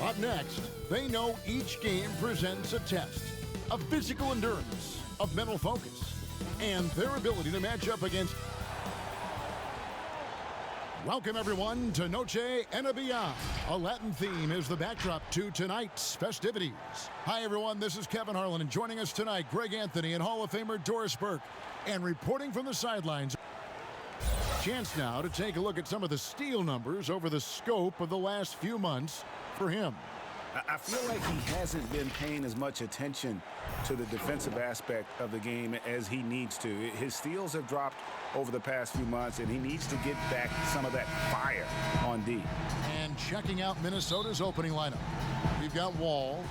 Up next, they know each game presents a test of physical endurance, of mental focus, and their ability to match up against. Welcome, everyone, to Noche and Beyond. A Latin theme is the backdrop to tonight's festivities. Hi, everyone. This is Kevin Harlan, and joining us tonight, Greg Anthony and Hall of Famer Doris Burke. And reporting from the sidelines, chance now to take a look at some of the steal numbers over the scope of the last few months for him. I feel like he hasn't been paying as much attention to the defensive aspect of the game as he needs to. His steals have dropped over the past few months, and he needs to get back some of that fire on D. And checking out Minnesota's opening lineup, we've got Wall,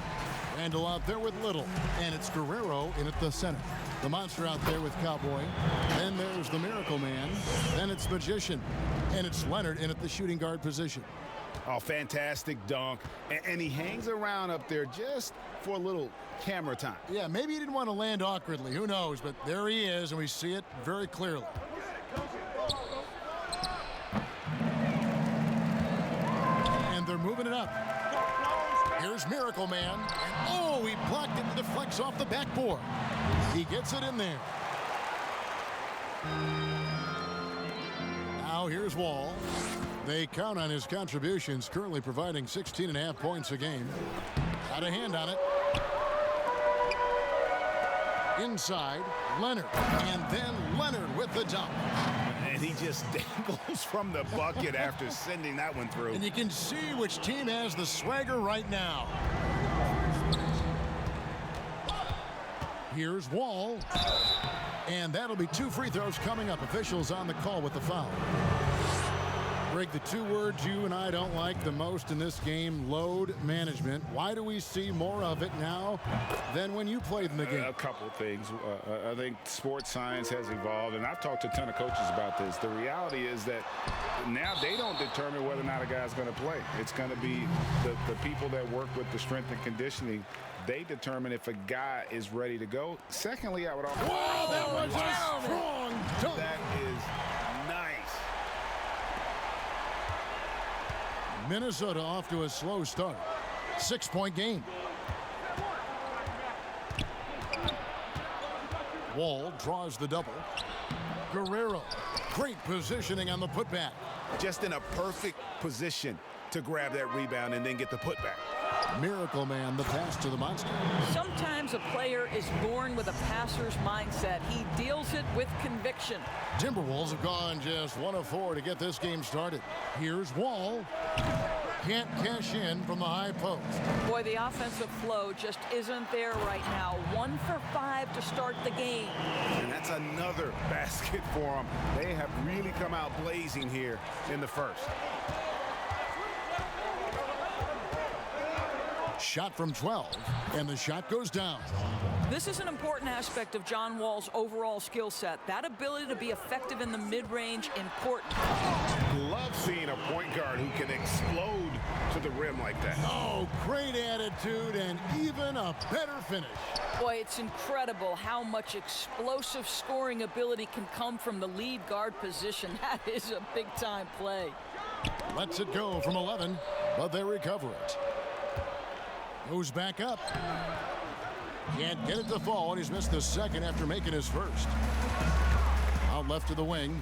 Randall out there with Little, and it's Guerrero in at the center. The monster out there with Cowboy. Then there's the Miracle Man. Then it's Magician. And it's Leonard in at the shooting guard position. Oh, fantastic dunk. And he hangs around up there just for a little camera time. Yeah, maybe he didn't want to land awkwardly. Who knows? But there he is, and we see it very clearly. And they're moving it up. Here's Miracle Man. And oh, he blocked it and deflects off the backboard. He gets it in there. Now here's Wall. They count on his contributions, currently providing 16.5 points a game. Got a hand on it. Inside, Leonard. And then Leonard with the dunk. And he just dangles from the bucket after sending that one through. And you can see which team has the swagger right now. Here's Wall. And that'll be 2 free throws coming up. Officials on the call with the foul. Greg, the 2 words you and I don't like the most in this game, load management. Why do we see more of it now than when you played in the game? A couple of things. I think sports science has evolved, and I've talked to a ton of coaches about this. The reality is that now they don't determine whether or not a guy's going to play. It's going to be the people that work with the strength and conditioning. They determine if a guy is ready to go. Secondly, I would also... Wow, that was a strong dunk. That is nice. Minnesota off to a slow start. 6-point game. Wall draws the double. Guerrero, great positioning on the putback. Just in a perfect position to grab that rebound and then get the putback. Miracle Man, the pass to the monster. Sometimes a player is born with a passer's mindset. He deals it with conviction. Timberwolves have gone just 1 of 4 to get this game started. Here's Wall. Can't cash in from the high post. Boy, the offensive flow just isn't there right now. 1 for 5 to start the game. And that's another basket for them. They have really come out blazing here in the first. Shot from 12, and the shot goes down. This is an important aspect of John Wall's overall skill set. That ability to be effective in the mid-range, important. Love seeing a point guard who can explode to the rim like that. Oh, great attitude and even a better finish. Boy, it's incredible how much explosive scoring ability can come from the lead guard position. That is a big-time play. Lets it go from 11, but they recover it. Goes back up. Can't get it to fall, and he's missed the second after making his first. Out left to the wing.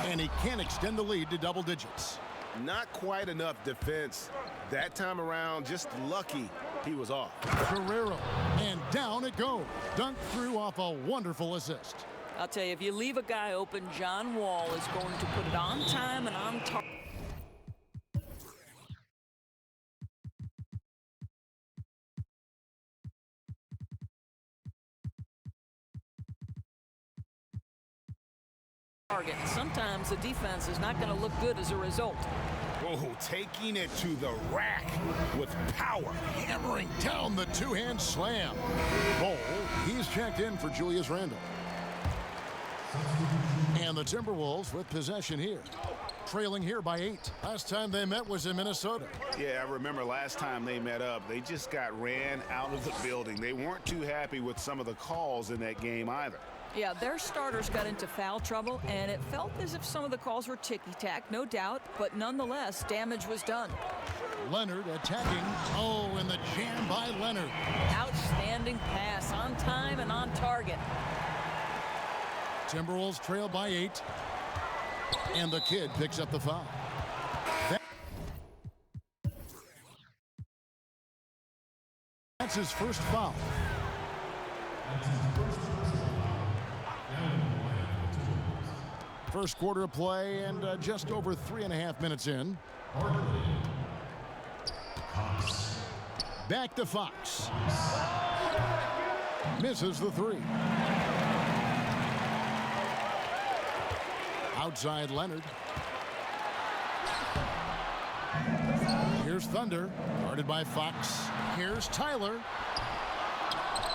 And he can't extend the lead to double digits. Not quite enough defense that time around. Just lucky he was off. Guerrero, and down it goes. Dunked through off a wonderful assist. I'll tell you, if you leave a guy open, John Wall is going to put it on time and on target. Sometimes the defense is not going to look good as a result. Oh, taking it to the rack with power. Hammering down the two-hand slam. Ball, he's checked in for Julius Randle. And the Timberwolves with possession here. Trailing here by 8. Last time they met was in Minnesota. Yeah, I remember last time they met up, they just got ran out of the building. They weren't too happy with some of the calls in that game either. Yeah, their starters got into foul trouble, and it felt as if some of the calls were ticky-tack, no doubt, but nonetheless, damage was done. Leonard attacking. Oh, and the jam by Leonard. Outstanding pass, on time and on target. Timberwolves trail by 8. And the kid picks up the foul. That's his first foul. First quarter of play and just over 3.5 minutes in. Back to Fox. Misses the 3. Outside Leonard. Here's Thunder, guarded by Fox. Here's Tyler.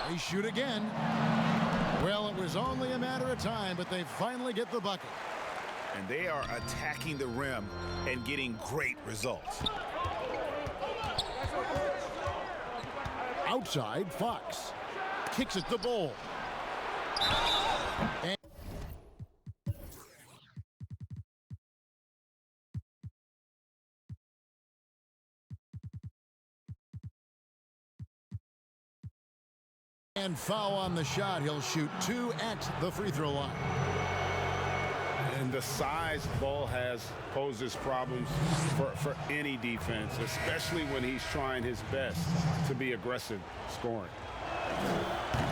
They shoot again. Well, it was only a matter of time, but they finally get the bucket. And they are attacking the rim and getting great results. Outside, Fox. Kicks it to Bull. And foul on the shot. He'll shoot 2 at the free throw line. And the size Bull has poses problems for any defense, especially when he's trying his best to be aggressive scoring.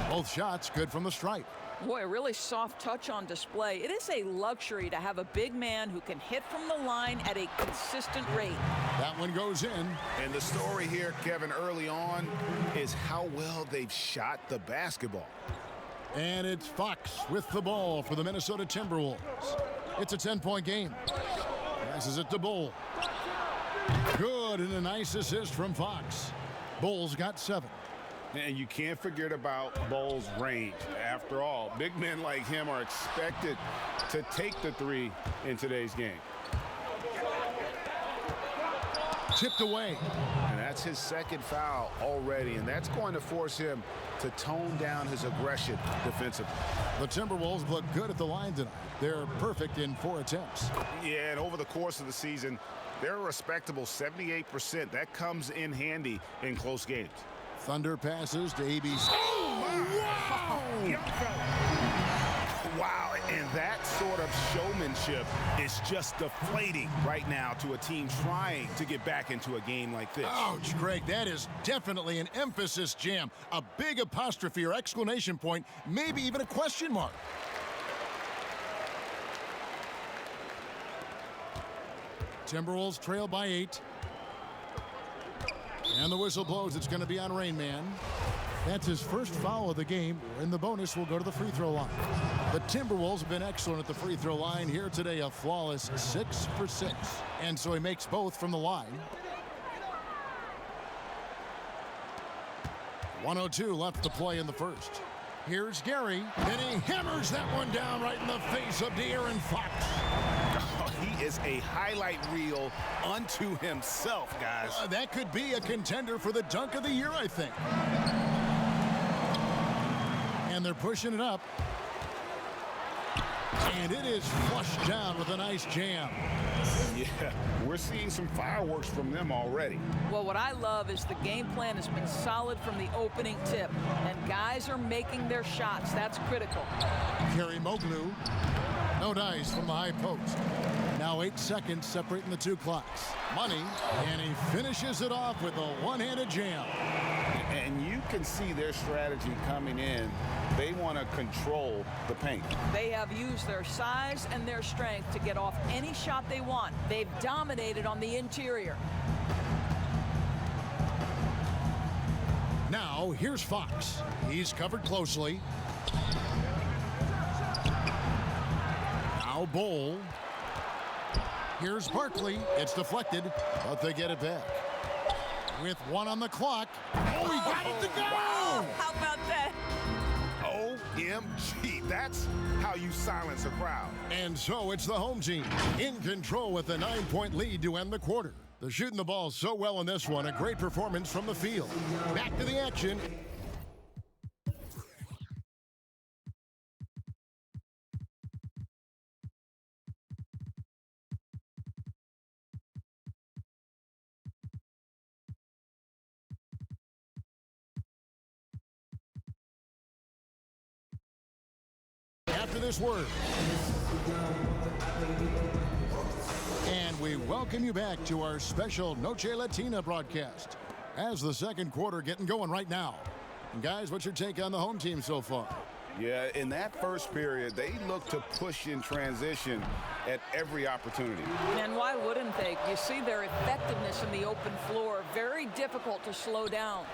Both shots good from the stripe. Boy, a really soft touch on display. It is a luxury to have a big man who can hit from the line at a consistent rate. That one goes in. And the story here, Kevin, early on is how well they've shot the basketball. And it's Fox with the ball for the Minnesota Timberwolves. It's a 10-point game. Passes it to Bull. Good, and a nice assist from Fox. Bull's got 7. And you can't forget about Bull's range. After all, big men like him are expected to take the 3 in today's game. Tipped away. And that's his second foul already, and that's going to force him to tone down his aggression defensively. The Timberwolves look good at the line tonight. They're perfect in 4 attempts. Yeah, and over the course of the season, they're a respectable 78%. That comes in handy in close games. Thunder passes to ABC. Wow! Wow, and that sort of showmanship is just deflating right now to a team trying to get back into a game like this. Ouch, Greg, that is definitely an emphasis jam. A big apostrophe or exclamation point, maybe even a question mark. Timberwolves trail by 8. And the whistle blows. It's going to be on Rain Man. That's his first foul of the game, and the bonus will go to the free throw line. The Timberwolves have been excellent at the free throw line here today, a flawless 6 for 6. And so he makes both from the line. 1:02 left to play in the first. Here's Gary, and he hammers that one down right in the face of De'Aaron Fox. He is a highlight reel unto himself, guys. That could be a contender for the dunk of the year, I think. And they're pushing it up. And it is flushed down with a nice jam. Yeah, we're seeing some fireworks from them already. Well, what I love is the game plan has been solid from the opening tip, and guys are making their shots. That's critical. Kerry Moglu. No dice from the high post. Now 8 seconds separating the 2 clocks. Money, and he finishes it off with a one-handed jam. And you can see their strategy coming in. They want to control the paint. They have used their size and their strength to get off any shot they want. They've dominated on the interior. Now, here's Fox. He's covered closely. Now Bull. Here's Barkley. It's deflected, but they get it back. With 1 on the clock. Oh, he got it to go! Wow, how about that? OMG, that's how you silence a crowd. And so it's the home team in control with a 9-point lead to end the quarter. They're shooting the ball so well in this one. A great performance from the field. Back to the action. this word. And we welcome you back to our special Noche Latina broadcast as the second quarter getting going right now. And guys, what's your take on the home team so far? Yeah, in that first period, they looked to push in transition at every opportunity. And why wouldn't they? You see their effectiveness in the open floor. Very difficult to slow down.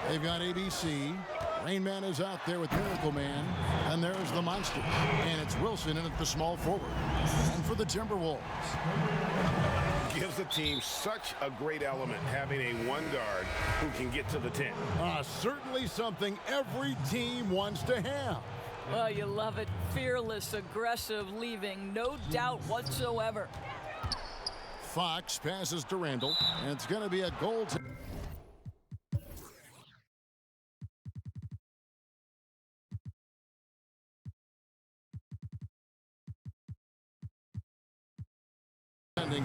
They've got ABC. Rain Man is out there with Miracle Man. And there's the monster. And it's Wilson in at the small forward. And for the Timberwolves. Gives the team such a great element having a one guard who can get to the 10. Certainly something every team wants to have. Well, you love it. Fearless, aggressive, leaving no doubt whatsoever. Fox passes to Randall, and it's going to be a goal.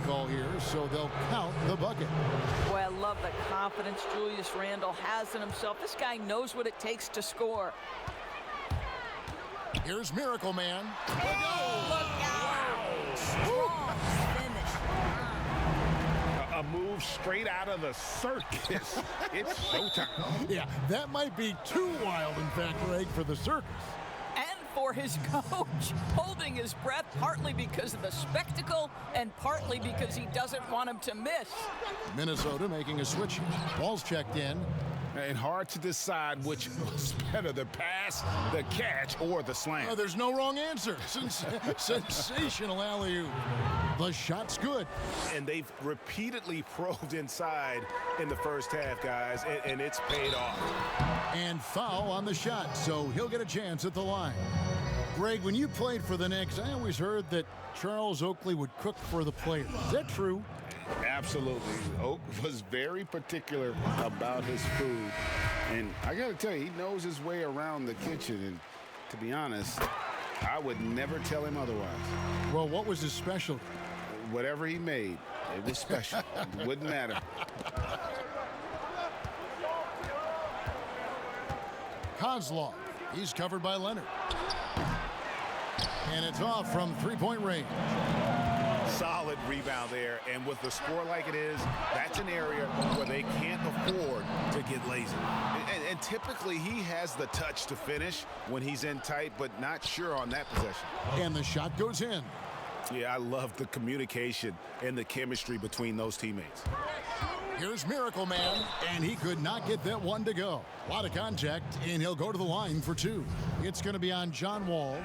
Call here, so they'll count the bucket. Boy, I love the confidence Julius Randle has in himself. This guy knows what it takes to score. Here's Miracle Man. Look out! Strong finish. A move straight out of the circus. It's showtime. Yeah, that might be too wild, in fact, Greg, for the circus. For his coach, holding his breath partly because of the spectacle and partly because he doesn't want him to miss. Minnesota making a switch. Ball's checked in. And hard to decide which was better, the pass, the catch, or the slam. There's no wrong answer. Sensational alley-oop. The shot's good. And they've repeatedly probed inside in the first half, guys, and it's paid off. And foul on the shot, so he'll get a chance at the line. Greg, when you played for the Knicks, I always heard that Charles Oakley would cook for the players. Is that true? Absolutely. Oak was very particular about his food. And I got to tell you, he knows his way around the kitchen. And to be honest, I would never tell him otherwise. Well, what was his specialty? Whatever he made, it was special. It wouldn't matter. Kozlov. He's covered by Leonard. And it's off from three-point range. Solid rebound there, and with the score like it is, that's an area where they can't afford to get lazy. And typically he has the touch to finish when he's in tight, but not sure on that possession. And the shot goes in. Yeah, I love the communication and the chemistry between those teammates. Here's Miracle Man, and he could not get that one to go. A lot of contact, and he'll go to the line for two. It's going to be on John Wall.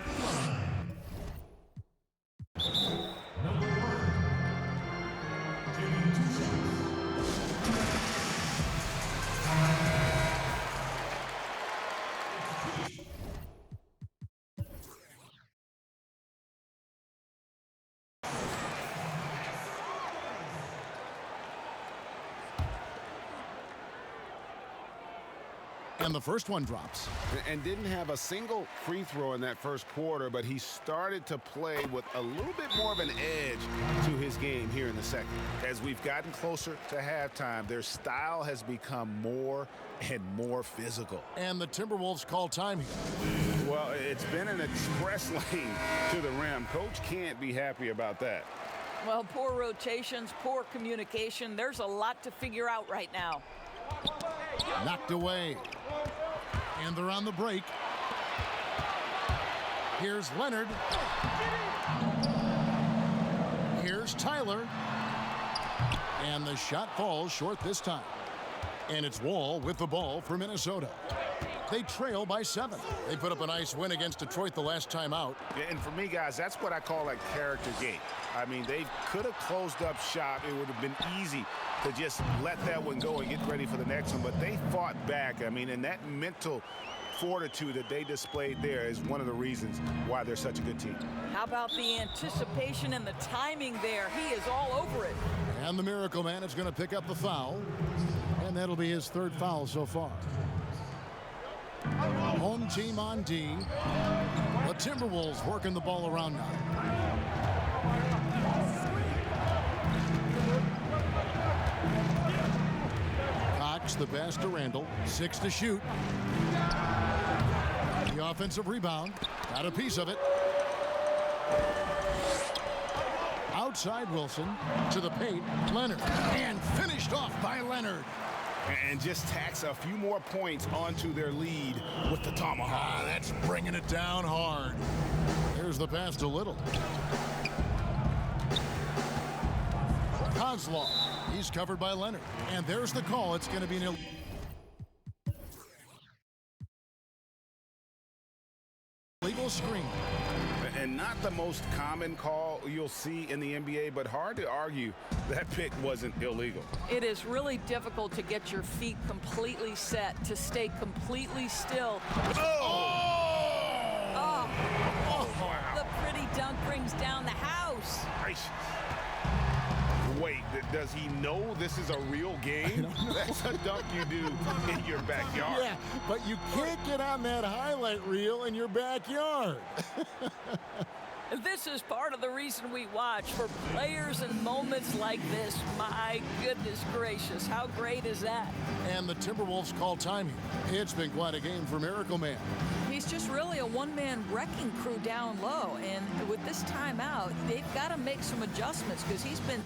And the first one drops. And didn't have a single free throw in that first quarter, but he started to play with a little bit more of an edge to his game here in the second. As we've gotten closer to halftime, their style has become more and more physical. And the Timberwolves call time here. Well, it's been an express lane to the rim. Coach can't be happy about that. Well, poor rotations, poor communication. There's a lot to figure out right now. Knocked away. And they're on the break. Here's Leonard. Here's Tyler. And the shot falls short this time. And it's Wall with the ball for Minnesota. They trail by 7. They put up a nice win against Detroit the last time out. Yeah, and for me, guys, that's what I call a character game. I mean, they could have closed up shop. It would have been easy to just let that one go and get ready for the next one. But they fought back. I mean, and that mental fortitude that they displayed there is one of the reasons why they're such a good team. How about the anticipation and the timing there? He is all over it. And the Miracle Man is going to pick up the foul. And that'll be his third foul so far. Home team on D. The Timberwolves working the ball around now. Cox the pass to Randall. 6 to shoot. The offensive rebound. Got a piece of it. Outside Wilson to the paint. Leonard. And finished off by Leonard. And just tacks a few more points onto their lead with the tomahawk. That's bringing it down hard. Here's the pass to Little. Kozlov. He's covered by Leonard. And there's the call. It's going to be an illegal screen. And not the most common call you'll see in the NBA, but hard to argue that pick wasn't illegal. It is really difficult to get your feet completely set, to stay completely still. Wow. The pretty dunk brings down the house. Gracious. Wait, does he know this is a real game? That's a dunk you do in your backyard. Yeah, but you can't get on that highlight reel in your backyard. This is part of the reason we watch, for players and moments like this. My goodness gracious, how great is that? And the Timberwolves call timing. It's been quite a game for Miracle Man. He's just really a one-man wrecking crew down low. And with this timeout, they've got to make some adjustments because he's been...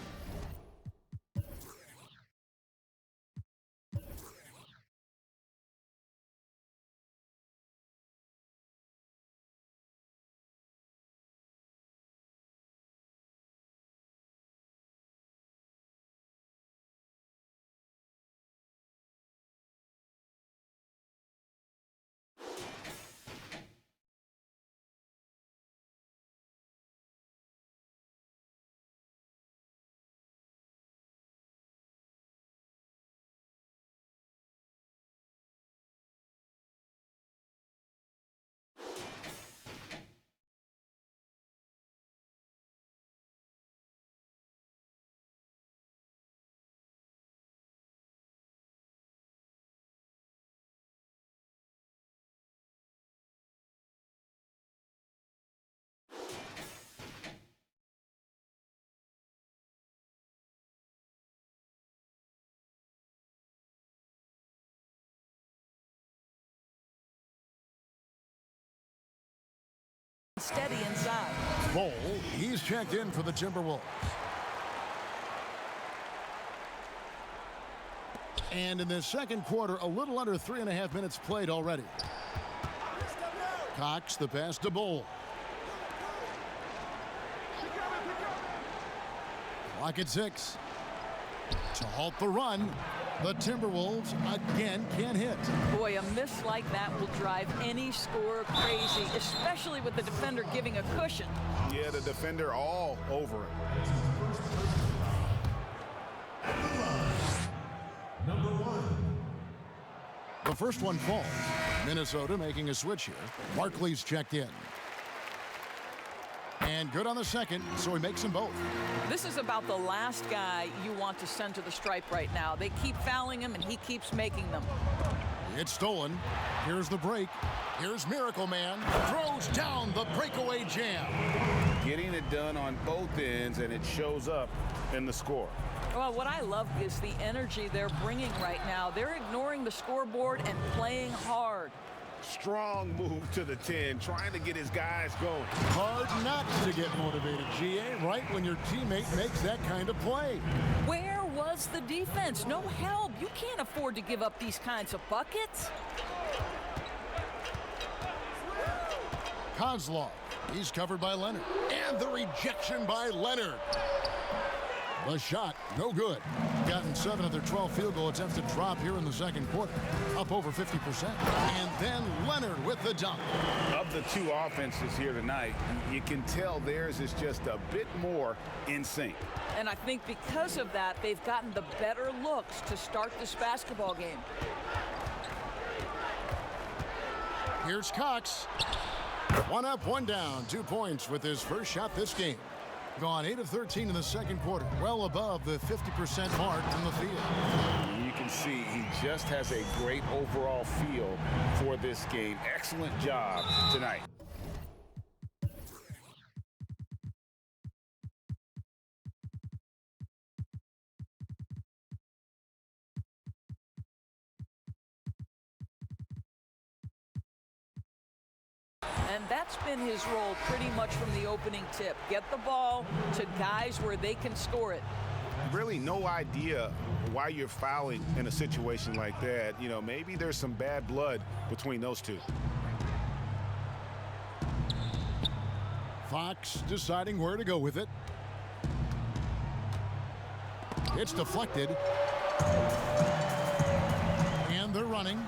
steady inside. Bol, he's checked in for the Timberwolves. And in the second quarter, a little under 3.5 minutes played already. Cox, the pass to Bol. Clock at 6. To halt the run, the Timberwolves again can't hit. Boy, a miss like that will drive any scorer crazy, especially with the defender giving a cushion. Yeah, the defender all over it. Number 1. The first one falls. Minnesota making a switch here. Barkley's checked in. And good on the second, so he makes them both. This is about the last guy you want to send to the stripe right now. They keep fouling him, and he keeps making them. It's stolen. Here's the break. Here's Miracle Man. Throws down the breakaway jam. Getting it done on both ends, and it shows up in the score. Well, what I love is the energy they're bringing right now. They're ignoring the scoreboard and playing hard. Strong move to the 10, trying to get his guys going. Hard not to get motivated, GA, right when your teammate makes that kind of play. Where was the defense? No help. You can't afford to give up these kinds of buckets. Kozlov, he's covered by Leonard. And the rejection by Leonard. The shot, no good. Gotten 7 of their 12 field goal attempts to drop here in the second quarter. Up over 50%. And then Leonard with the dunk. Of the two offenses here tonight, you can tell theirs is just a bit more in sync. And I think because of that, they've gotten the better looks to start this basketball game. Here's Cox. 1 up, 1 down. 2 points with his first shot this game. Gone 8 of 13 in the second quarter, well above the 50% mark from the field. You can see he just has a great overall feel for this game. Excellent job tonight. And that's been his role pretty much from the opening tip. Get the ball to guys where they can score it. Really no idea why you're fouling in a situation like that. You know, maybe there's some bad blood between those two. Fox deciding where to go with it. It's deflected. And they're running.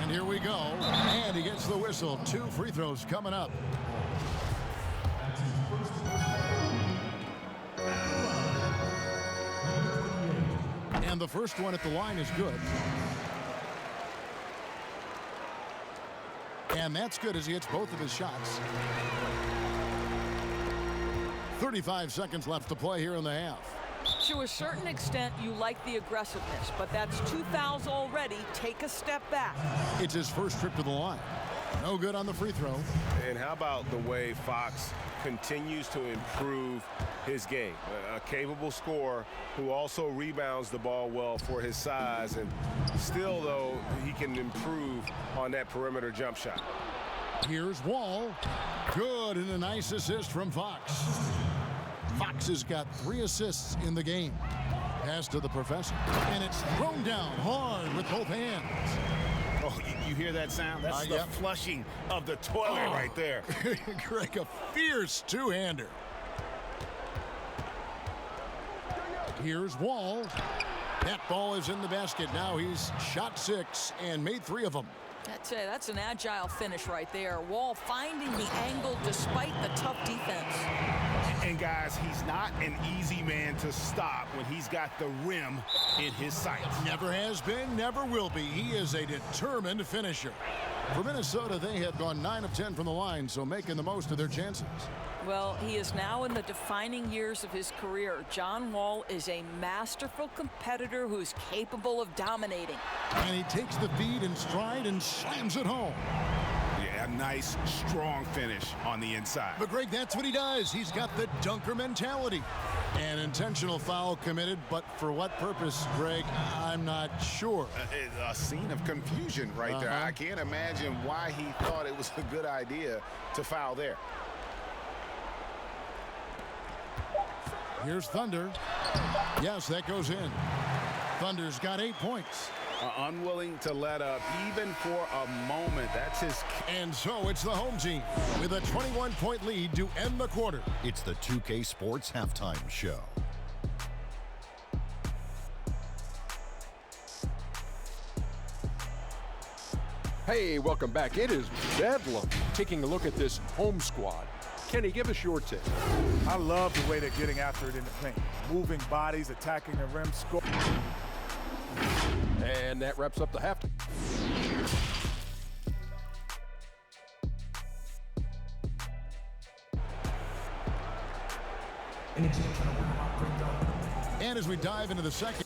And here we go. And he gets the whistle. 2 free throws coming up. And the first one at the line is good. And that's good as he hits both of his shots. 35 seconds left to play here in the half. To a certain extent, you like the aggressiveness, but that's 2 fouls already. Take a step back. It's his first trip to the line. No good on the free throw. And how about the way Fox continues to improve his game? A capable scorer who also rebounds the ball well for his size, and still, though, he can improve on that perimeter jump shot. Here's Wall. Good, and a nice assist from Fox. Fox has got 3 assists in the game. Pass to the professor. And it's thrown down hard with both hands. Oh, you hear that sound? That's the flushing of the toilet right there. Greg, a fierce two-hander. Here's Wall. That ball is in the basket. Now he's shot 6 and made 3 of them. That's an agile finish right there. Wall finding the angle despite the tough defense. And guys, he's not an easy man to stop when he's got the rim in his sights. Never has been, never will be. He is a determined finisher. For Minnesota, they have gone 9 of 10 from the line, so making the most of their chances. Well, he is now in the defining years of his career. John Wall is a masterful competitor who's capable of dominating. And he takes the feed in stride and slams it home. Yeah, a nice, strong finish on the inside. But, Greg, that's what he does. He's got the dunker mentality. An intentional foul committed, but for what purpose, Greg, I'm not sure. A scene of confusion right there. I can't imagine why he thought it was a good idea to foul there. Here's Thunder. Yes, that goes in. Thunder's got 8 points. Unwilling to let up even for a moment. That's his. And so it's the home team with a 21-point lead to end the quarter. It's the 2K Sports Halftime Show. Hey, welcome back. It is bedlam. Taking a look at this home squad. Kenny, give us your take. I love the way they're getting after it in the paint. Moving bodies, attacking the rim, score. And that wraps up the half. And as we dive into the second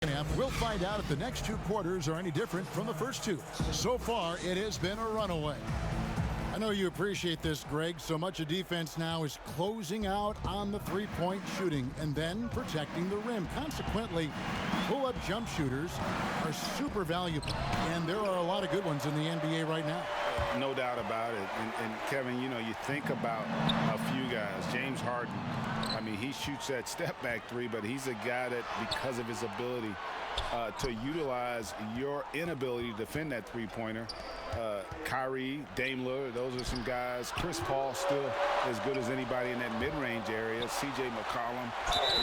half, we'll find out if the next 2 quarters are any different from the first 2. So far, it has been a runaway. I know you appreciate this, Greg. So much of defense now is closing out on the 3-point shooting and then protecting the rim. Consequently, pull-up jump shooters are super valuable, and there are a lot of good ones in the NBA right now. No doubt about it. And Kevin, you know, you think about a few guys. James Harden, I mean, he shoots that step-back 3, but he's a guy that, because of his ability to utilize your inability to defend that 3-pointer, Kyrie, Dame Lillard, those are some guys. Chris Paul still as good as anybody in that mid-range area. C.J. McCollum.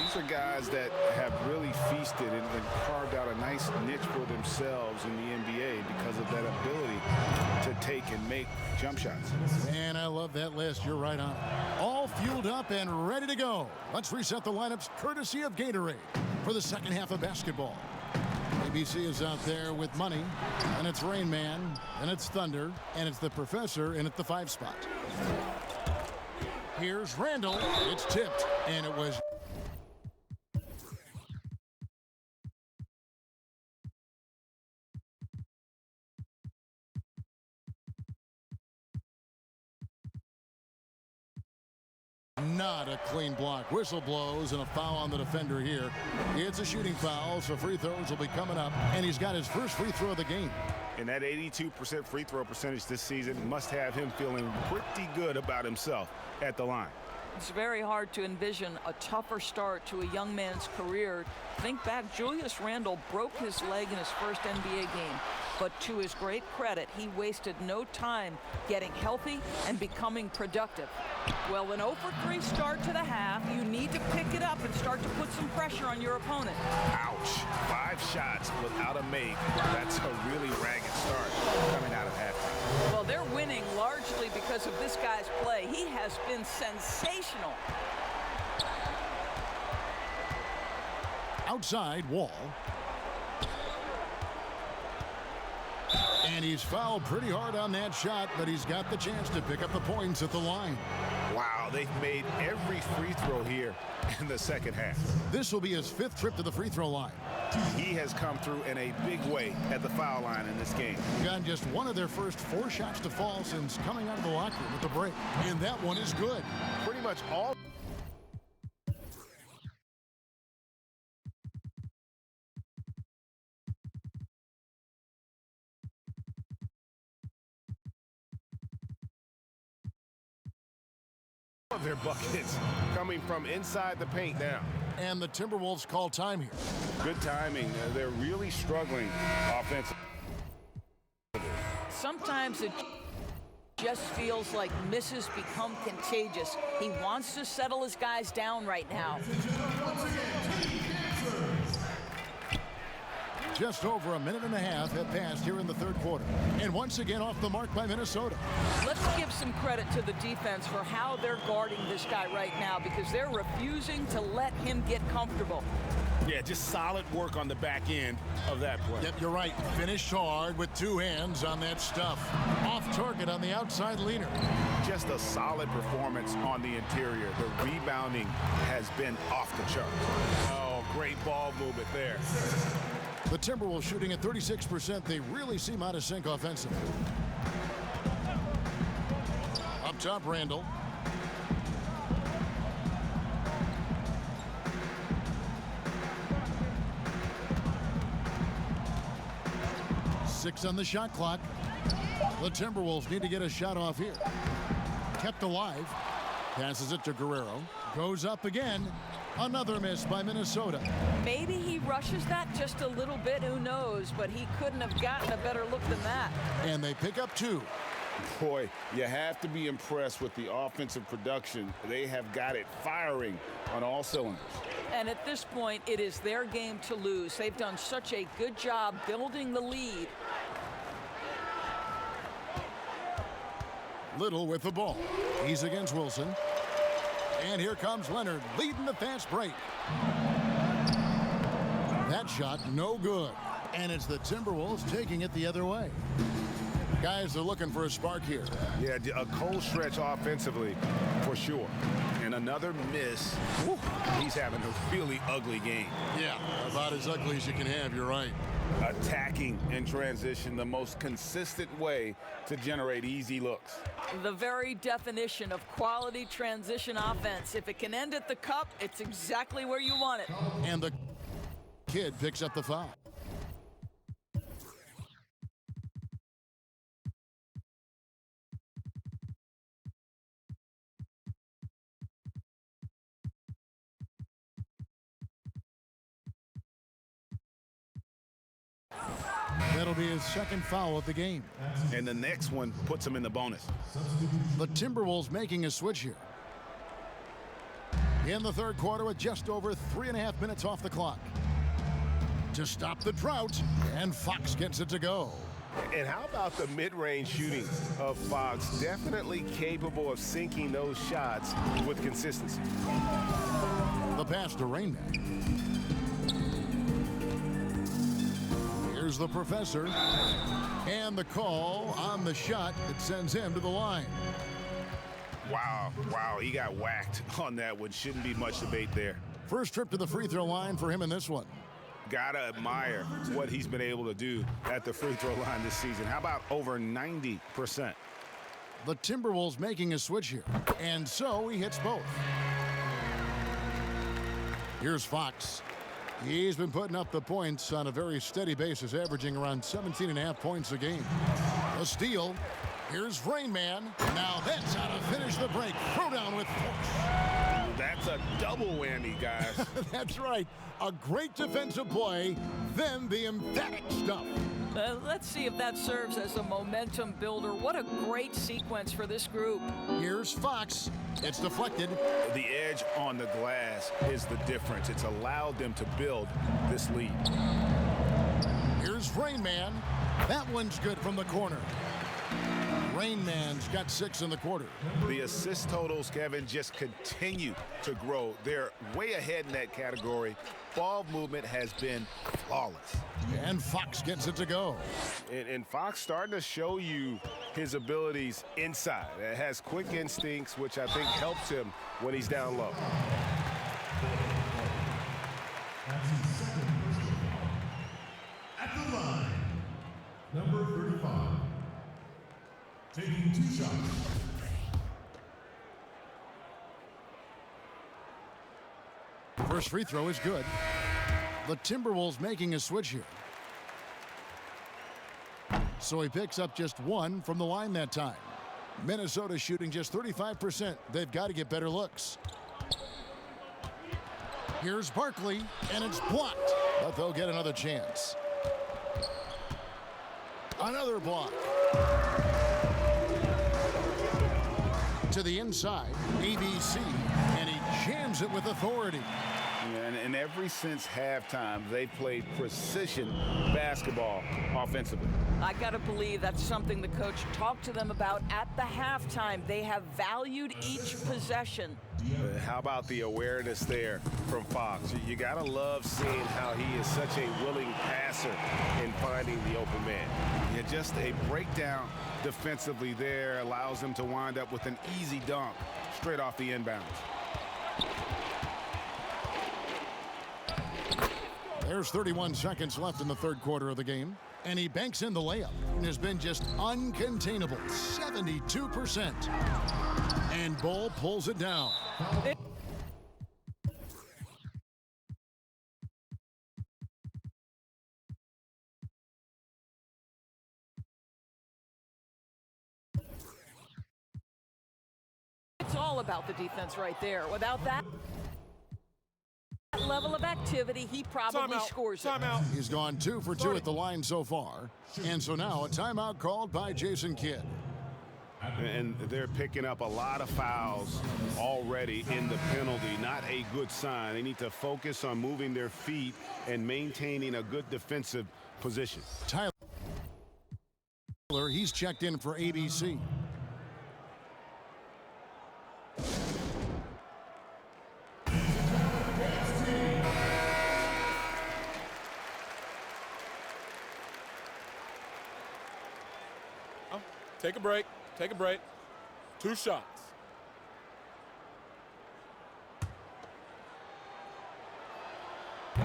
These are guys that have really feasted and carved out a nice niche for themselves in the NBA because of that ability to take and make jump shots. And I love that list. You're right on it. All fueled up and ready to go. Let's reset the lineups courtesy of Gatorade for the second half of basketball. ABC is out there with money, and it's Rain Man, and it's Thunder, and it's the Professor, and it's the 5 spot. Here's Randall. It's tipped, and it was. Not a clean block. Whistle blows and a foul on the defender here. It's a shooting foul, so free throws will be coming up. And he's got his first free throw of the game. And that 82% free throw percentage this season must have him feeling pretty good about himself at the line. It's very hard to envision a tougher start to a young man's career. Think back, Julius Randle broke his leg in his first NBA game. But to his great credit, he wasted no time getting healthy and becoming productive. Well, an 0 for 3 start to the half. You need to pick it up and start to put some pressure on your opponent. Ouch. 5 shots without a make. That's a really ragged start coming out of halftime. Well, they're winning largely because of this guy's play. He has been sensational. Outside, Wall. And he's fouled pretty hard on that shot, but he's got the chance to pick up the points at the line. Wow, they've made every free throw here in the second half. This will be his 5th trip to the free throw line. He has come through in a big way at the foul line in this game. Got just one of their first 4 shots to fall since coming out of the locker room with the break. And that one is good. Pretty much all. Of their buckets coming from inside the paint now. And the Timberwolves call time here. Good timing. They're really struggling offensively. Sometimes it just feels like misses become contagious. He wants to settle his guys down right now. Just over a minute and a half have passed here in the third quarter. And once again off the mark by Minnesota. Let's give some credit to the defense for how they're guarding this guy right now, because they're refusing to let him get comfortable. Yeah, just solid work on the back end of that play. Yep, you're right. Finished hard with 2 hands on that stuff. Off target on the outside leaner. Just a solid performance on the interior. The rebounding has been off the charts. Oh, great ball movement there. The Timberwolves shooting at 36%. They really seem out of sync offensively. Up top, Randle. Six on the shot clock. The Timberwolves need to get a shot off here. Kept alive. Passes it to Guerrero. Goes up again. Another miss by Minnesota. Maybe he rushes that just a little bit, who knows, but he couldn't have gotten a better look than that. And they pick up 2. Boy, you have to be impressed with the offensive production. They have got it firing on all cylinders. And at this point, it is their game to lose. They've done such a good job building the lead. Little with the ball. He's against Wilson. And here comes Leonard leading the fast break. That shot no good. And it's the Timberwolves taking it the other way. Guys are looking for a spark here. Yeah, a cold stretch offensively for sure. And another miss. Woo, he's having a really ugly game. Yeah, about as ugly as you can have, you're right. Attacking in transition, the most consistent way to generate easy looks. The very definition of quality transition offense. If it can end at the cup, it's exactly where you want it. And the kid picks up the foul. That'll be his second foul of the game. And the next one puts him in the bonus. The Timberwolves making a switch here. In the third quarter with just over 3.5 minutes off the clock. To stop the drought, and Fox gets it to go. And how about the mid-range shooting of Fox? Definitely capable of sinking those shots with consistency. The pass to Rainback. Here's the professor. And the call on the shot that sends him to the line. Wow, he got whacked on that one. Shouldn't be much debate there. First trip to the free throw line for him in this one. Gotta admire what he's been able to do at the free throw line this season. How about over 90%? The Timberwolves making a switch here. And so he hits both. Here's Fox. He's been putting up the points on a very steady basis, averaging around 17.5 points a game. A steal. Here's Rain Man. Now that's how to finish the break. Throw down with force. That's a double whammy, guys. That's right. A great defensive play, then the emphatic stuff. Let's see if that serves as a momentum builder. What a great sequence for this group. Here's Fox. It's deflected. The edge on the glass is the difference. It's allowed them to build this lead. Here's Rain Man. That one's good from the corner. Rain Man's got 6 in the quarter. The assist totals, Kevin, just continue to grow. They're way ahead in that category. Ball movement has been flawless. And Fox gets it to go. And Fox starting to show you his abilities inside. It has quick instincts, which I think helps him when he's down low. At the line, number 35, taking 2 shots. First free throw is good. The Timberwolves making a switch here. So he picks up just 1 from the line that time. Minnesota shooting just 35%. They've got to get better looks. Here's Barkley, and it's blocked. But they'll get another chance. Another block. To the inside, ABC, and he jams it with authority. And ever since halftime, they played precision basketball offensively. I got to believe that's something the coach talked to them about at the halftime. They have valued each possession. How about the awareness there from Fox? You got to love seeing how he is such a willing passer in finding the open man. Yeah, just a breakdown defensively there allows him to wind up with an easy dunk straight off the inbounds. There's 31 seconds left in the third quarter of the game, and he banks in the layup and has been just uncontainable, 72%. And Bull pulls it down. It's all about the defense right there. Without that level of activity, he probably scores it. He's gone 2 for 2 at the line so far. And so now a timeout called by Jason Kidd. And they're picking up a lot of fouls already in the penalty. Not a good sign. They need to focus on moving their feet and maintaining a good defensive position. Tyler, he's checked in for ABC. Take a break. Take a break. 2 shots.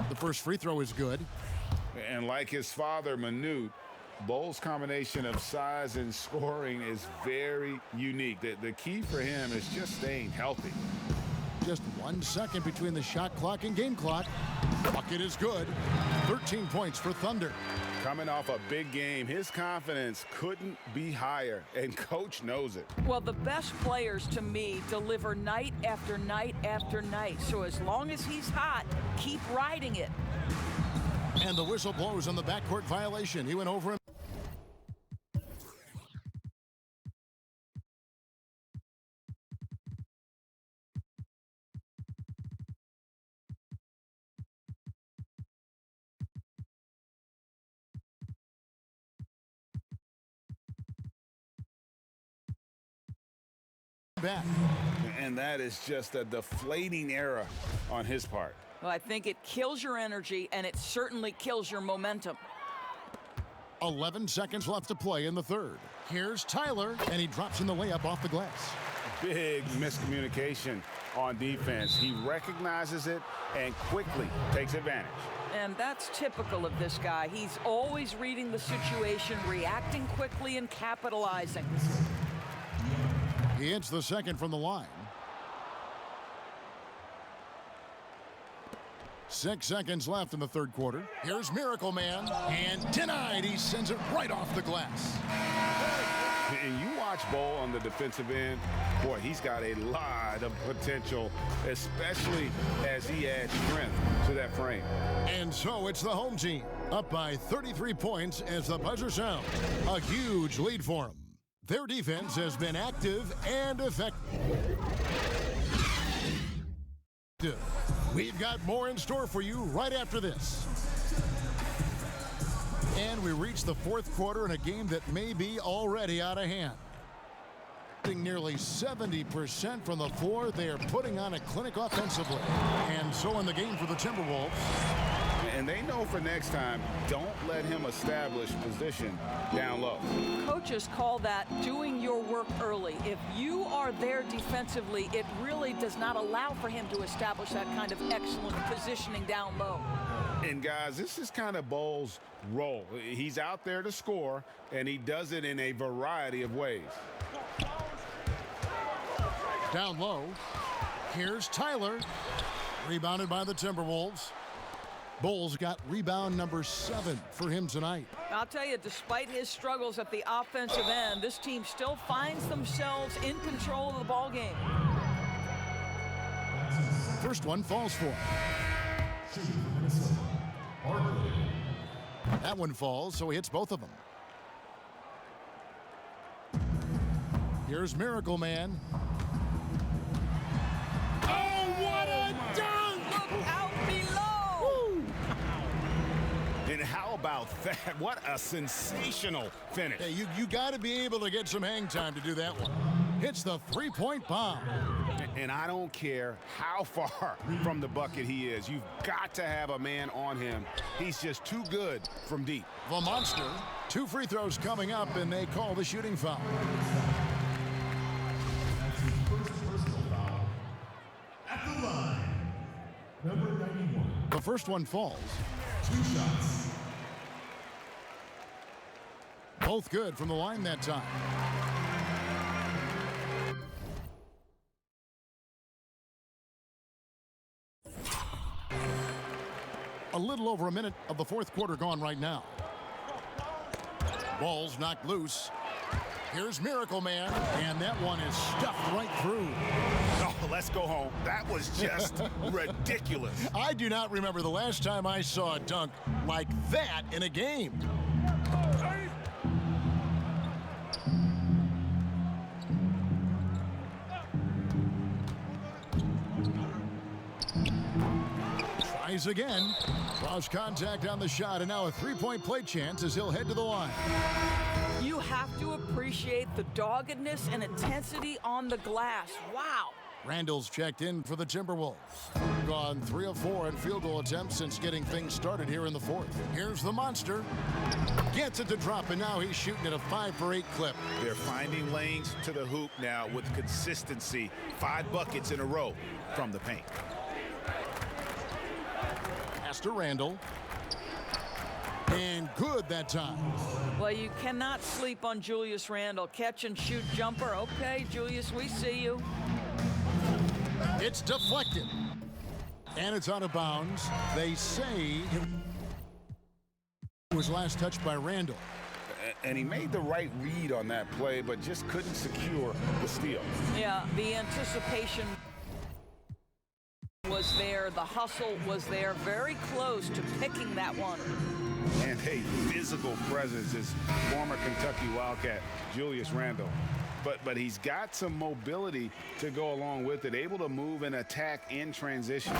The first free throw is good. And like his father, Manute, Bull's combination of size and scoring is very unique. The key for him is just staying healthy. Just 1 second between the shot clock and game clock. Bucket is good. 13 points for Thunder. Coming off a big game, his confidence couldn't be higher, and coach knows it. Well, the best players to me deliver night after night after night. So as long as he's hot, keep riding it. And the whistle blows on the backcourt violation. He went over him. Back. And that is just a deflating error on his part. Well, I think it kills your energy, and it certainly kills your momentum. 11 seconds left to play in the third. Here's Tyler, and he drops in the layup off the glass. Big miscommunication on defense. He recognizes it and quickly takes advantage. And that's typical of this guy. He's always reading the situation, reacting quickly, and capitalizing. He hits the second from the line. 6 seconds left in the third quarter. Here's Miracle Man, and denied. He sends it right off the glass. And you watch Bol on the defensive end, boy, he's got a lot of potential, especially as he adds strength to that frame. And so it's the home team, up by 33 points as the buzzer sounds. A huge lead for them. Their defense has been active and effective. We've got more in store for you right after this. And we reach the fourth quarter in a game that may be already out of hand. Nearly 70% from the floor, they are putting on a clinic offensively. And so in the game for the Timberwolves. And they know for next time, don't let him establish position down low. Coaches call that doing your work early. If you are there defensively, it really does not allow for him to establish that kind of excellent positioning down low. And guys, this is kind of Bol's role. He's out there to score, and he does it in a variety of ways. Down low, here's Tyler. Rebounded by the Timberwolves. Bol's got rebound number 7 for him tonight. I'll tell you, despite his struggles at the offensive end, this team still finds themselves in control of the ball game. First one falls for him. That one falls, so he hits both of them. Here's Miracle Man. Oh, what a dunk! Look out below! And how about that? What a sensational finish. Hey, you got to be able to get some hang time to do that one. Hits the three-point bomb. And I don't care how far from the bucket he is. You've got to have a man on him. He's just too good from deep. The monster. 2 free throws coming up, and they call the shooting foul. That's his first personal foul. At the line, number 91. The first one falls. 2 shots. Both good from the line that time. A little over a minute of the fourth quarter gone right now. Ball's knocked loose. Here's Miracle Man, and that one is stuffed right through. Oh, let's go home. That was just ridiculous. I do not remember the last time I saw a dunk like that in a game. Tries again. Draws contact on the shot, and now a three-point play chance as he'll head to the line. You have to appreciate the doggedness and intensity on the glass. Wow. Randall's checked in for the Timberwolves. Gone 3 of 4 in field goal attempts since getting things started here in the fourth. Here's the monster. Gets it to drop, and now he's shooting at a 5 for 8 clip. They're finding lanes to the hoop now with consistency. 5 buckets in a row from the paint. Pass to Randall. And good that time. Well, you cannot sleep on Julius Randle. Catch and shoot jumper. Okay, Julius, we see you. It's deflected. And it's out of bounds. They say it was last touched by Randall. And he made the right read on that play, but just couldn't secure the steal. Yeah, the anticipation was there. The hustle was there. Very close to picking that one. And a physical presence is former Kentucky Wildcat Julius Randle. But he's got some mobility to go along with it, able to move and attack in transition.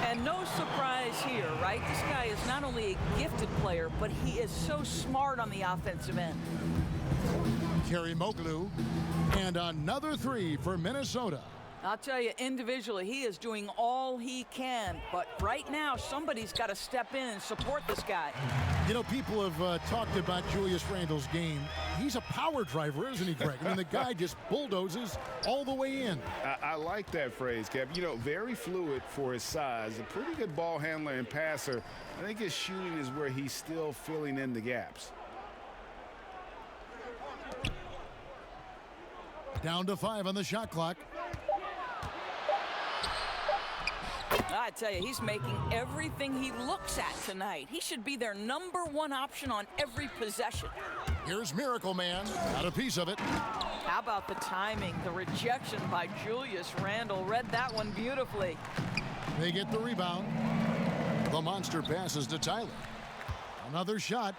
And no surprise here, right? This guy is not only a gifted player, but he is so smart on the offensive end. Kerry Moglu, and another 3 for Minnesota. I'll tell you, individually, he is doing all he can. But right now, somebody's got to step in and support this guy. You know, people have talked about Julius Randle's game. He's a power driver, isn't he, Greg? I mean, the guy just bulldozes all the way in. I like that phrase, Kev. You know, very fluid for his size. A pretty good ball handler and passer. I think his shooting is where he's still filling in the gaps. Down to 5 on the shot clock. I tell you, he's making everything he looks at tonight. He should be their #1 option on every possession. Here's Miracle Man. Got a piece of it. How about the timing? The rejection by Julius Randle. Read that one beautifully. They get the rebound. The monster passes to Tyler. Another shot.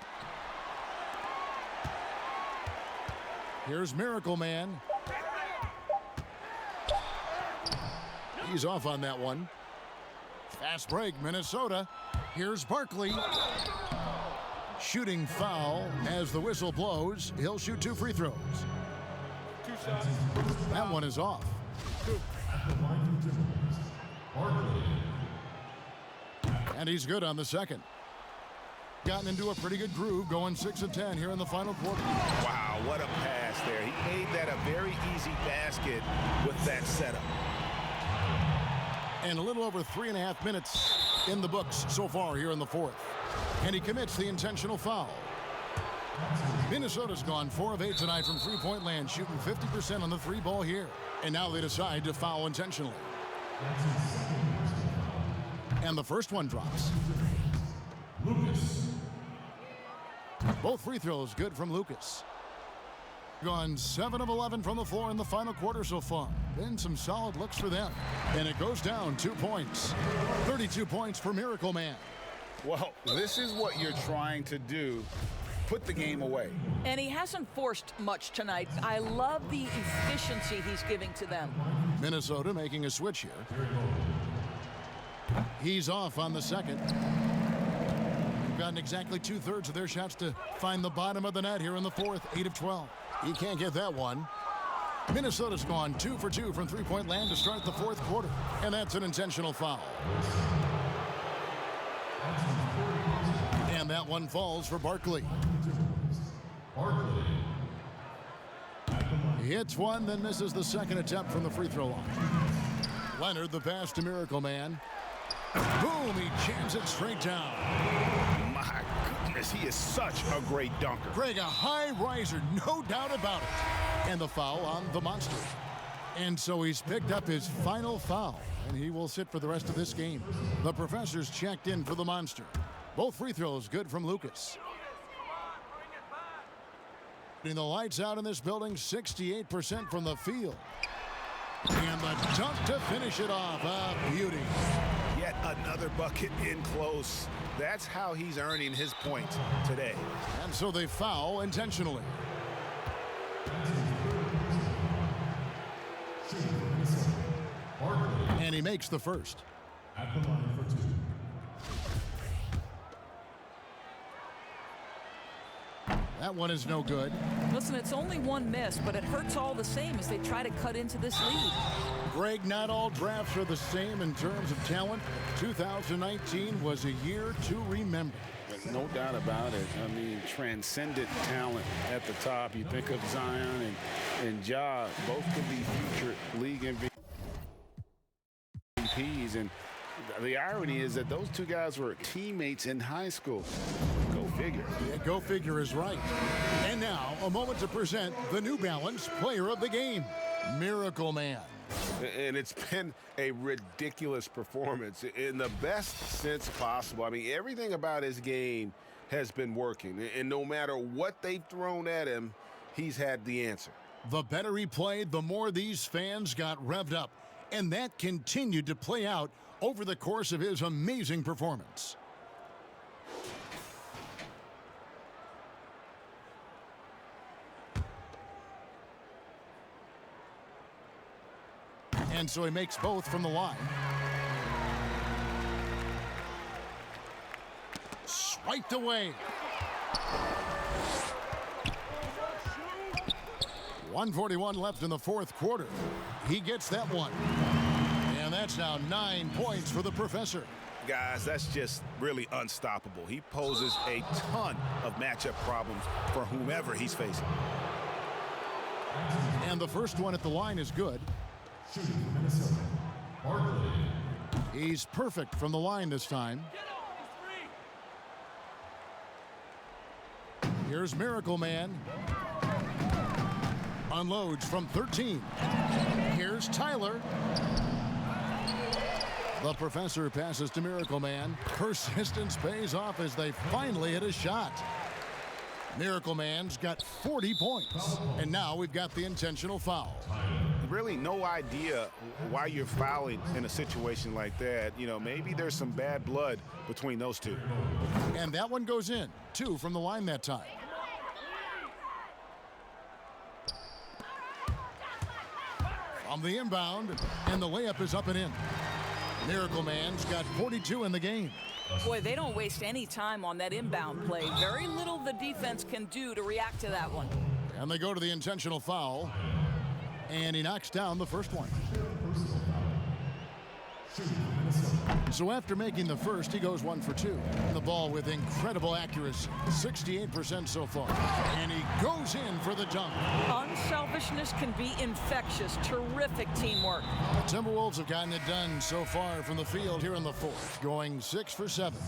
Here's Miracle Man. He's off on that one. Fast break, Minnesota. Here's Barkley. Shooting foul as the whistle blows. He'll shoot 2 free throws. That one is off. And he's good on the second. Gotten into a pretty good groove, going 6 of 10 here in the final quarter. Wow, what a pass there. He made that a very easy basket with that setup. And a little over 3.5 minutes in the books so far here in the fourth. And he commits the intentional foul. Minnesota's gone 4 of 8 tonight from three-point land, shooting 50% on the 3 ball here. And now they decide to foul intentionally. And the first one drops. Lucas. Both free throws good from Lucas. Gone 7 of 11 from the floor in the final quarter so far. Been some solid looks for them. And it goes down 2 points. 32 points for Miracle Man. Well, this is what you're trying to do. Put the game away. And he hasn't forced much tonight. I love the efficiency he's giving to them. Minnesota making a switch here. He's off on the second. They've gotten exactly 2/3 of their shots to find the bottom of the net here in the fourth. 8 of 12. He can't get that one. Minnesota's gone 2 for 2 from three-point land to start the fourth quarter. And that's an intentional foul. And that one falls for Barkley. He hits one, then misses the second attempt from the free throw line. Leonard, the pass to Miracle Man. Boom, he jams it straight down. My goodness, he is such a great dunker. Greg, a high riser, no doubt about it. And the foul on the monster. And so he's picked up his final foul, and he will sit for the rest of this game. The professor's checked in for the monster. Both free throws good from Lucas. The lights out in this building, 68% from the field. And the dunk to finish it off. A beauty. Yet another bucket in close. That's how he's earning his points today. And so they foul intentionally. And he makes the first. At the line for 2. That one is no good. Listen, it's only one miss, but it hurts all the same as they try to cut into this lead. Greg, not all drafts are the same in terms of talent. 2019 was a year to remember. No doubt about it. I mean, transcendent talent at the top. You think of Zion and Ja, both could be future league MVPs. And the irony is that those 2 guys were teammates in high school. Go figure. Yeah, go figure is right. And now, a moment to present the New Balance Player of the Game, Miracle Man. And it's been a ridiculous performance in the best sense possible. I mean, everything about his game has been working. And no matter what they've thrown at him, he's had the answer. The better he played, the more these fans got revved up. And that continued to play out over the course of his amazing performance. And so he makes both from the line. Swiped away. 1:41 left in the fourth quarter. He gets that one. And that's now 9 points for the professor. Guys, that's just really unstoppable. He poses a ton of matchup problems for whomever he's facing. And the first one at the line is good. He's perfect from the line this time. Here's Miracle Man. Unloads from 13. Here's Tyler. The professor passes to Miracle Man. Persistence pays off as they finally hit a shot. Miracle Man's got 40 points. And now we've got the intentional foul. Really no idea why you're fouling in a situation like that. You know, maybe there's some bad blood between those two. And that one goes in. 2 from the line that time. From the inbound, and the layup is up and in. Miracle Man's got 42 in the game. Boy, they don't waste any time on that inbound play. Very little the defense can do to react to that one. And they go to the intentional foul. And he knocks down the first one. So after making the first, he goes 1 for 2. The ball with incredible accuracy, 68% so far. And he goes in for the dunk. Unselfishness can be infectious. Terrific teamwork. The Timberwolves have gotten it done so far from the field here in the fourth, going 6 for 7.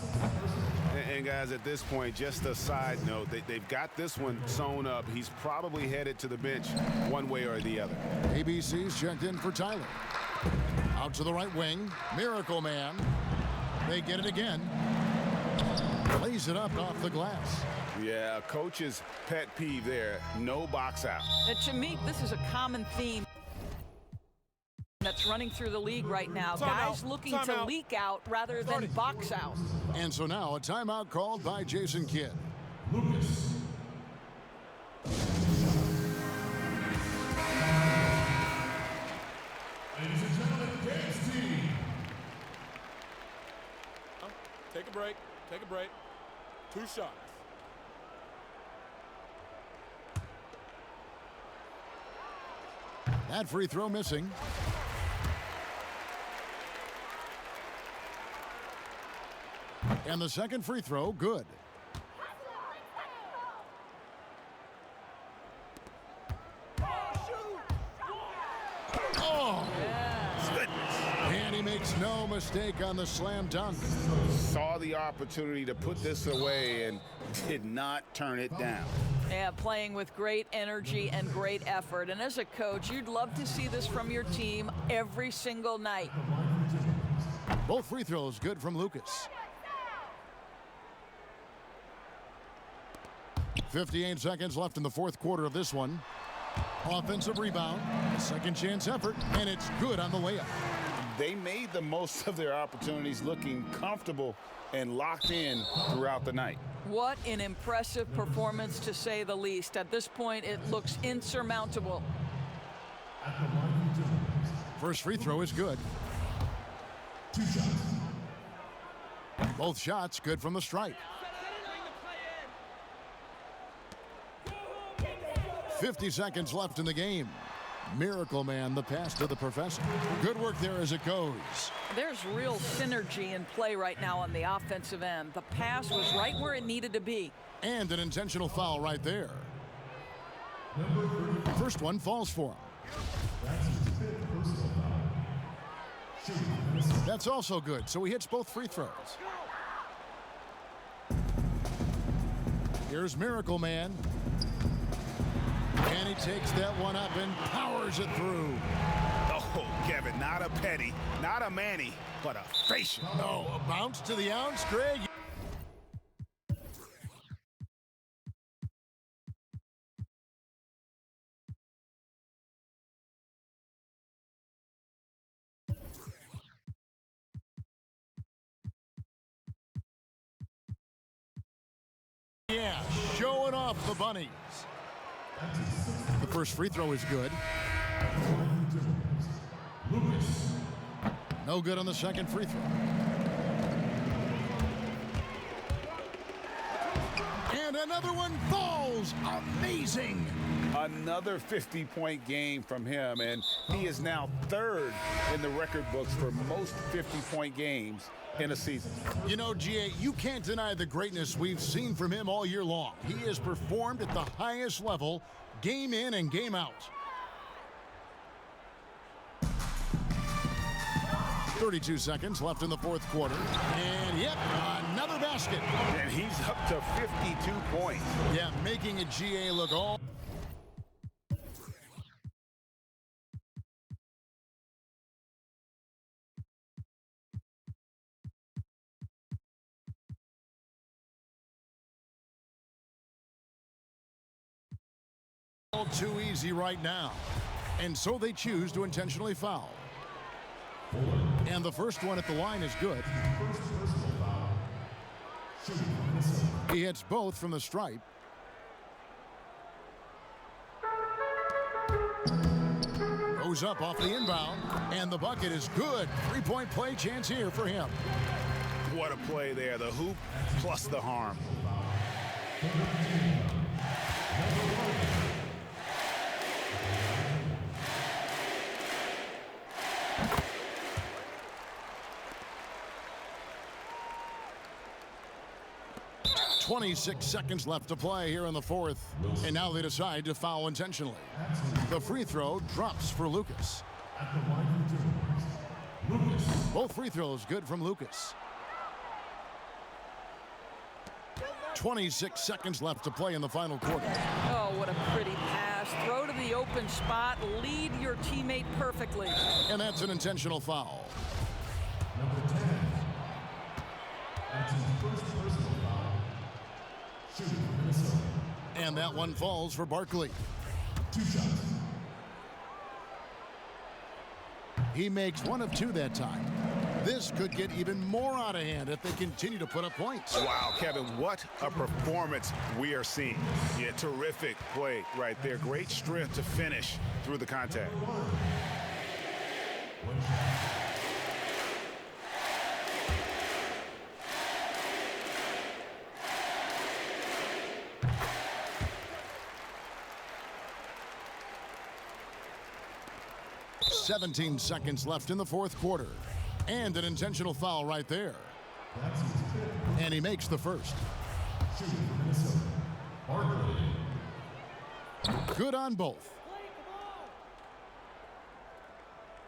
And guys, at this point, just a side note, they've got this one sewn up. He's probably headed to the bench one way or the other. ABC's checked in for Tyler. Out to the right wing, Miracle Man. They get it again. Lays it up off the glass. Yeah, coach's pet peeve there, no box out. To me, this is a common theme that's running through the league right now. Guys looking to leak out rather than box out. And so now a timeout called by Jason Kidd. Lucas. Ladies and gentlemen, dance team. Take a break. Take a break. 2 shots. That free throw missing. And the second free throw, good. Oh! And he makes no mistake on the slam dunk. Saw the opportunity to put this away and did not turn it down. Yeah, playing with great energy and great effort. And as a coach, you'd love to see this from your team every single night. Both free throws good from Lucas. 58 seconds left in the fourth quarter of this one. Offensive rebound, second chance effort, and it's good on the layup. They made the most of their opportunities, looking comfortable and locked in throughout the night. What an impressive performance, to say the least. At this point, it looks insurmountable. First free throw is good. 2 shots. Both shots good from the stripe. 50 seconds left in the game. Miracle Man, the pass to the professor. Good work there as it goes. There's real synergy in play right now on the offensive end. The pass was right where it needed to be. And an intentional foul right there. First one falls for him. That's also good, so he hits both free throws. Here's Miracle Man. And he takes that one up and powers it through. Oh, Kevin, not a petty, not a Manny, but a facial. Oh, a bounce to the ounce, Greg. Yeah, showing off the bunnies. The first free throw is good. No good on the second free throw. And another one falls. Amazing. Another 50-point game from him, and he is now third in the record books for most 50-point games in a season. You know, GA, you can't deny the greatness we've seen from him all year long. He has performed at the highest level, game in and game out. 32 seconds left in the fourth quarter. And, yep, another basket. And he's up to 52 points. Yeah, making a GA look all... All too easy right now. And so they choose to intentionally foul. And the first one at the line is good. He hits both from the stripe. Goes up off the inbound, and the bucket is good. Three-point play chance here for him. What a play there. The hoop plus the harm. 26 seconds left to play here in the fourth. And now they decide to foul intentionally. The free throw drops for Lucas. Both free throws good from Lucas. 26 seconds left to play in the final quarter. Oh, what a pretty pass. Throw to the open spot. Lead your teammate perfectly. And that's an intentional foul. Number 10. That's his first personal foul. Shooting for Minnesota. And that one falls for Barkley. 2 shots. He makes 1 of 2 that time. This could get even more out of hand if they continue to put up points. Wow, Kevin, what a performance we are seeing. Yeah, terrific play right there. Great strength to finish through the contact. "17 seconds left in the fourth quarter. And an intentional foul right there. And he makes the first. Good on both.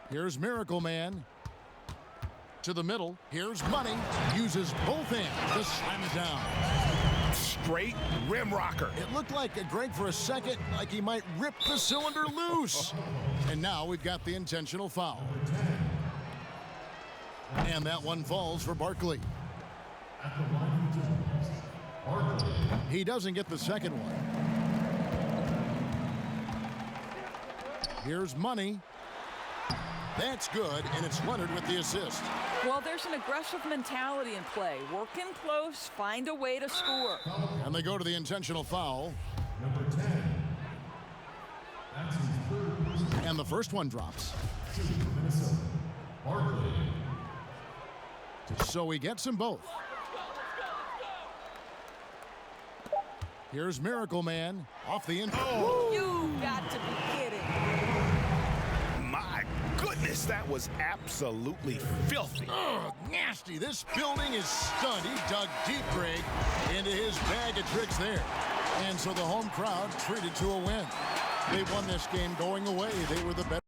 Here's Miracle Man. To the middle. Here's Money. Uses both hands to slam it down. Straight rim rocker. It looked like a Greg for a second, like he might rip the cylinder loose. And now we've got the intentional foul. And that one falls for Barkley. He doesn't get the second one. Here's Money. That's good, and it's Leonard with the assist. Well, there's an aggressive mentality in play. Work in close, find a way to score. And they go to the intentional foul. Number 10. That's his third personal. And the first one drops. Shooting for Minnesota. Barkley. So he gets them both. Here's Miracle Man off the end. Oh, You got to be kidding. my goodness, that was absolutely filthy. Ugh, nasty. This building is stunned. He dug deep, Greg, into his bag of tricks there. And so the home crowd treated to a win. They won this game going away. They were the better.